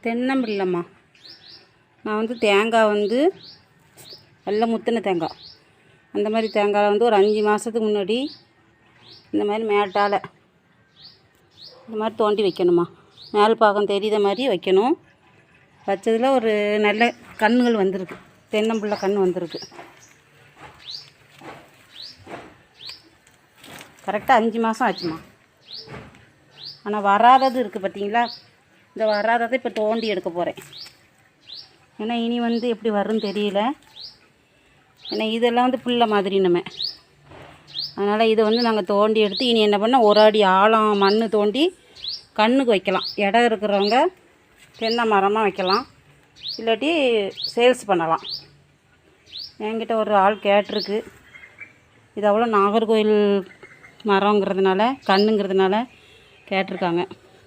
தென்னம்பிள்ளைம்மா. நான் வந்து தேங்காய் வந்து நல்ல முத்தின தேங்காய், அந்த மாதிரி தேங்காய் வந்து ஒரு 5 மாதத்துக்கு முன்னாடி இந்த மாதிரி மேட்டால் இந்த மாதிரி தோண்டி வைக்கணுமா. மேல் பாகம் தெரிகிற மாதிரி வைக்கணும். வச்சதில் ஒரு நல்ல கன்றுகள் வந்திருக்கு, தென்னம்பிள்ளை கன்று வந்திருக்கு. கரெக்டாக 5 மாதம் ஆச்சுமா. ஆனால் வராதது இருக்குது பார்த்தீங்களா, இந்த வராததை இப்போ தோண்டி எடுக்க போகிறேன். ஏன்னா இனி வந்து எப்படி வரும்னு தெரியல. ஏன்னா இதெல்லாம் வந்து புல்லை மாதிரி நம்ம, அதனால் இதை வந்து நாங்கள் தோண்டி எடுத்து இனி என்ன பண்ணால் ஒரு அடி ஆழம் மண் தோண்டி கண்ணுக்கு வைக்கலாம். இடம் இருக்கிறவங்க தென்னை மரமாக வைக்கலாம், இல்லாட்டி சேல்ஸ் பண்ணலாம். என்கிட்ட ஒரு ஆள் கேட்டிருக்கு, இது அவ்வளோ நாகர்கோவில் மரங்கிறதுனால கண்ணுங்கிறதுனால கேட்டிருக்காங்க,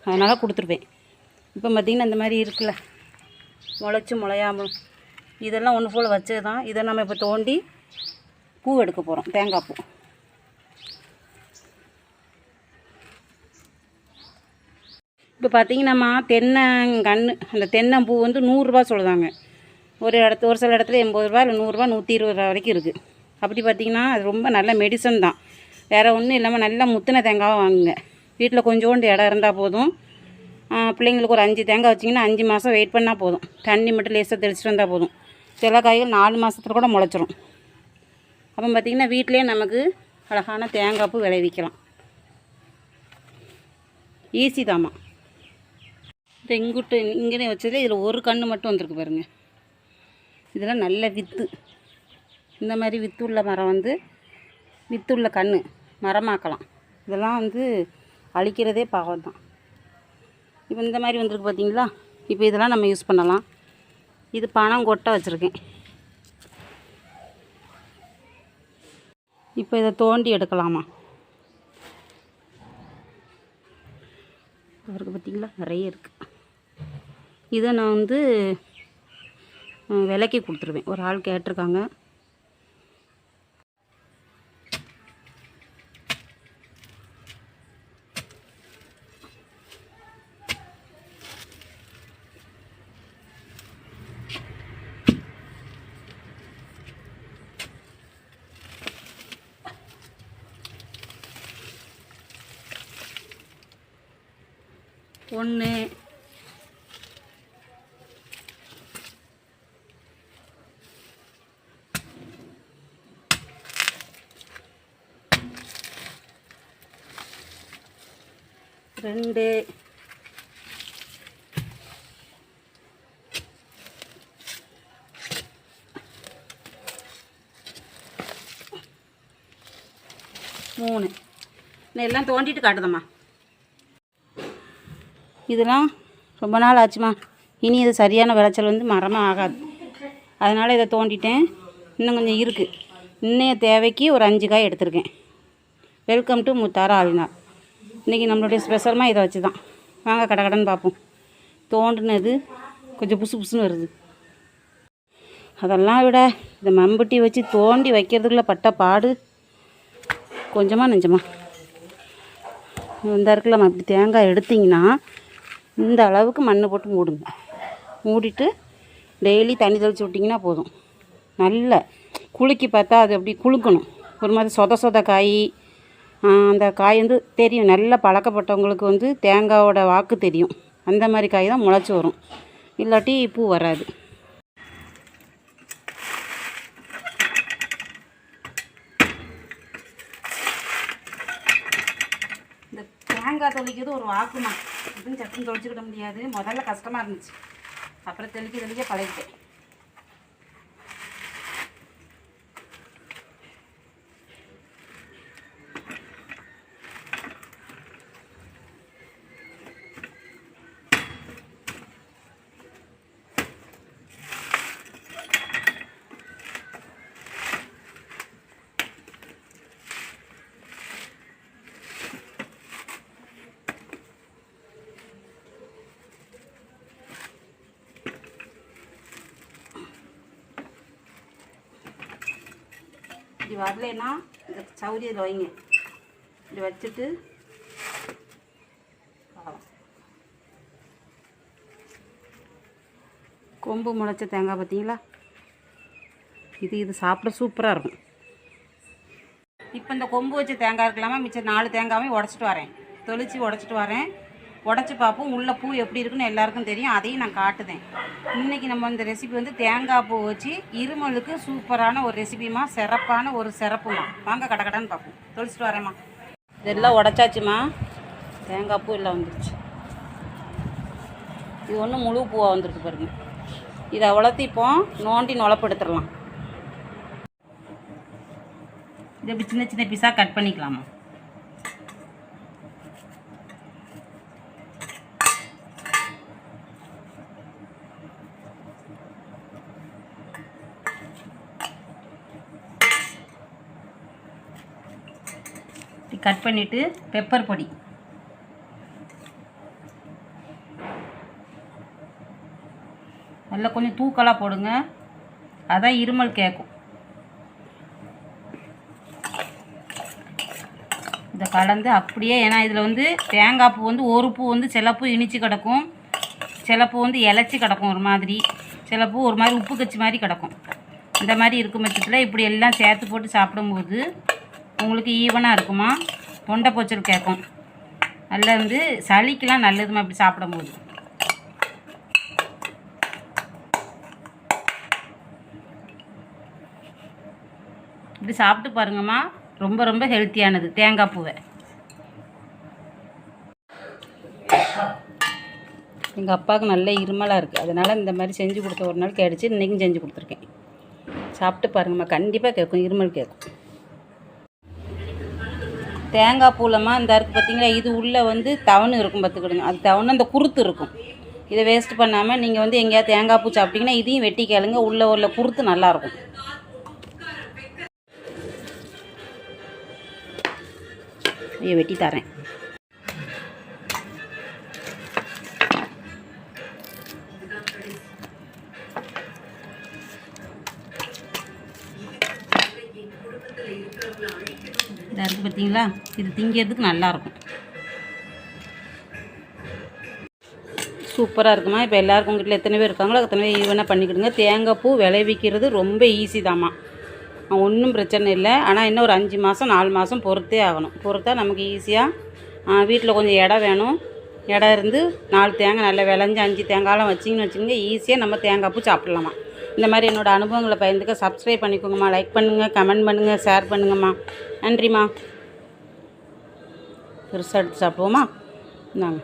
அதனால் கொடுத்துருப்பேன். இப்போ பார்த்திங்கன்னா இந்த மாதிரி இருக்குல்ல, முளைச்சி முளையாமல் இதெல்லாம் ஒன்று போல் வச்சது தான். இதை நம்ம இப்போ தோண்டி பூ எடுக்க போகிறோம், தேங்காய் பூ. இப்போ பார்த்திங்கன்னாம்மா தென்னங்கன்று, அந்த தென்னம்பூ வந்து 100 ரூபா சொல்லுதாங்க. ஒரு சில இடத்துல 80 ரூபா, இல்லை 100 ரூபா, 120 ரூபா வரைக்கும் இருக்குது. அப்படி பார்த்திங்கன்னா அது ரொம்ப நல்ல மெடிசன் தான், வேறு ஒன்றும் இல்லாமல் நல்லா முத்தின தேங்காவை வாங்குங்க. வீட்டில் கொஞ்சோண்டு இடம் இருந்தால் போதும். பிள்ளைங்களுக்கு ஒரு 5 தேங்காய் வச்சிங்கன்னா 5 மாதம் வெயிட் பண்ணால் போதும். தண்ணி மட்டும் லேசாக தெளிச்சிட்டு வந்தால் போதும். சில காய்கள் 4 மாதத்துல கூட முளைச்சிரும். அப்போ பார்த்திங்கன்னா வீட்டிலே நமக்கு அழகான தேங்காய் பூ விளைவிக்கலாம். ஈஸி தாம்மா. இந்த இங்குட்டு இங்கே வச்சது இதில் ஒரு கன்று மட்டும் வந்திருக்கு பாருங்கள். இதெல்லாம் நல்ல வித்து. இந்த மாதிரி வித்து உள்ள மரம் வந்து வித்து உள்ள கன்று மரமாக்கலாம். இதெல்லாம் வந்து அழிக்கிறதே பாவம் தான். இப்போ இந்த மாதிரி வந்திருக்கு பார்த்தீங்களா, இப்போ இதெல்லாம் நம்ம யூஸ் பண்ணலாம். இது பணம் கொட்டை வச்சுருக்கேன். இப்போ இதை தோண்டி எடுக்கலாமா. இருக்குது பார்த்தீங்களா, நிறைய இருக்குது. இதை நான் வந்து விலைக்கு கொடுத்துருவேன். ஒரு ஆள் கேட்டிருக்காங்க. ஒன்று, ரெண்டு, மூணு. எல்லாம் தோண்டிட்டு காட்டுதம்மா. இதெல்லாம் ரொம்ப நாள் ஆச்சுமா. இனி இது சரியான விளைச்சல் வந்து மரமாக ஆகாது. அதனால் இதை தோண்டிட்டேன். இன்னும் கொஞ்சம் இருக்குது. இன்னைய தேவைக்கு ஒரு 5 காய் எடுத்திருக்கேன். வெல்கம் டு முத்தார ஆளினார். இன்றைக்கி நம்மளுடைய ஸ்பெஷலமாக இதை வச்சு தான். வாங்க கடன்னு பார்ப்போம். தோண்டினது கொஞ்சம் புசு புசுன்னு வருது. அதெல்லாம் விட இந்த மம்பட்டி வச்சு தோண்டி வைக்கிறதுக்குள்ள பட்ட பாடு கொஞ்சமாக நெஞ்சமா. இந்த இருக்குல்ல, அப்படி தேங்காய் எடுத்திங்கன்னா இந்த அளவுக்கு மண் போட்டு மூடுங்க. மூடிட்டு டெய்லி தண்ணி தெளித்து விட்டிங்கன்னா போதும். நல்ல குலுக்கி பார்த்தா அது அப்படி குலுக்கணும். ஒரு மாதிரி சொத காய். அந்த காய் வந்து தெரியும், நல்லா பழக்கப்பட்டவங்களுக்கு வந்து தேங்காயோட வாக்கு தெரியும். அந்த மாதிரி காய் தான் முளைச்சி வரும், இல்லாட்டி பூ வராது. இந்த தேங்காய் தொளிக்கிறது ஒரு வாக்குமா. அப்படின்னு சட்டுன்னு தொளிச்சுக்கிட முடியாது. முதல்ல கஷ்டமாக இருந்துச்சு, அப்புறம் தெளிக்க பழகிட்டேன். இப்படி வரலைன்னா இந்த சௌரியத்தில் வைங்க. இப்படி வச்சுட்டு கொம்பு முளைச்ச தேங்காய் பார்த்தீங்களா, இது சாப்பிட சூப்பராக இருக்கும். இப்போ இந்த கொம்பு வச்ச தேங்காய் இருக்கலாமா, மிச்சம் 4 தேங்காயும் உடச்சிட்டு வரேன். தொளிச்சு உடச்சிட்டு வரேன். உடச்சி பார்ப்போம் உள்ள பூ எப்படி இருக்குன்னு எல்லாருக்கும் தெரியும். அதையும் நான் காட்டுதேன். இன்றைக்கி நம்ம இந்த ரெசிபி வந்து தேங்காய் பூ வச்சு இருமலுக்கு சூப்பரான ஒரு ரெசிபிமா, சிறப்பான ஒரு சிறப்புமா. வாங்க கடன்னு பார்ப்போம். தொளிச்சிட்டு வரேம்மா. இதெல்லாம் உடச்சாச்சுமா. தேங்காய் பூ எல்லாம் வந்துருச்சு. இது ஒன்று முழு பூவாக வந்துருக்கு பாருங்க. இதை வளர்த்திப்போம், நோண்டி நுழப்படுத்துடலாம். இதை இப்படி சின்ன சின்ன பீஸாக கட் பண்ணிக்கலாமா. கட் பண்ணிவிட்டு பெப்பர் பொடி, நல்லா கொஞ்சம் தூக்கலாக போடுங்க, அதான் இருமல் கேட்கும். இதை கலந்து அப்படியே, ஏன்னா இதில் வந்து தேங்காய் பூ வந்து ஒரு பூ வந்து சில பூ இனிச்சு கிடக்கும், சில பூ வந்து இலச்சி கிடக்கும் ஒரு மாதிரி, சில பூ ஒரு மாதிரி உப்பு கச்சி மாதிரி கிடக்கும். இந்த மாதிரி இருக்கும் பட்சத்தில் இப்படி எல்லாம் சேர்த்து போட்டு சாப்பிடும்போது உங்களுக்கு ஈவனாக இருக்குமா. தொண்டை போச்சல் கேட்கும். நல்லா வந்து சளிக்கெலாம் நல்லதுமா இப்படி சாப்பிடும்போது. இப்படி சாப்பிட்டு பாருங்கம்மா, ரொம்ப ரொம்ப ஹெல்த்தியானது தேங்காய் பூவை. எங்கள் அப்பாவுக்கு நல்ல இருமலாக இருக்குது, அதனால் இந்த மாதிரி செஞ்சு கொடுத்த ஒரு நாள் கிடச்சி இன்றைக்கும் செஞ்சு கொடுத்துருக்கேன். சாப்பிட்டு பாருங்கம்மா, கண்டிப்பாக கேட்கும், இருமல் கேட்கும். தேங்காய் பூலம்மா இந்த இருக்குது பார்த்தீங்களா, இது உள்ளே வந்து தவணு இருக்கும் பார்த்துக்கிடுங்க. அது தவணு அந்த குருத்து இருக்கும். இதை வேஸ்ட் பண்ணாமல் நீங்கள் வந்து எங்கேயாவது தேங்காய் பூ சாப்பிட்டீங்கன்னா இதையும் வெட்டி கேளுங்க, உள்ளே உள்ள குருத்து நல்லாயிருக்கும். இதை வெட்டி தரேன். இதாக இருக்குது பார்த்தீங்களா, இது திங்கிறதுக்கு நல்லாயிருக்கும், சூப்பராக இருக்குமா. இப்போ எல்லாருக்கும் உங்கள் வீட்டில் எத்தனை பேர் இருக்காங்களோ அத்தனை பேர் ஈவனாக பண்ணிக்கிடுங்க. தேங்காய் பூ விளைவிக்கிறது ரொம்ப ஈஸி தாம்மா, ஒன்றும் பிரச்சனை இல்லை. ஆனால் இன்னும் ஒரு 5 மாதம் 4 மாதம் பொறுத்தே ஆகணும். பொறுத்தா நமக்கு ஈஸியாக. வீட்டில் கொஞ்சம் இடம் வேணும். இடம் இருந்து 4 தேங்காய் நல்லா விளைஞ்சி 5 தேங்காயெலாம் வச்சிங்கன்னு வச்சுக்கோங்க, ஈஸியாக நம்ம தேங்காய் பூ சாப்பிட்லாமா. இந்த மாதிரி என்னோடய அனுபவங்களை பகிர்ந்துக்க சப்ஸ்கிரைப் பண்ணிக்கோங்கம்மா, லைக் பண்ணுங்கள், கமெண்ட் பண்ணுங்கள், ஷேர் பண்ணுங்கம்மா. நன்றிம்மா. பெருசாக எடுத்து சாப்பிடுவோமா. இந்தாங்க.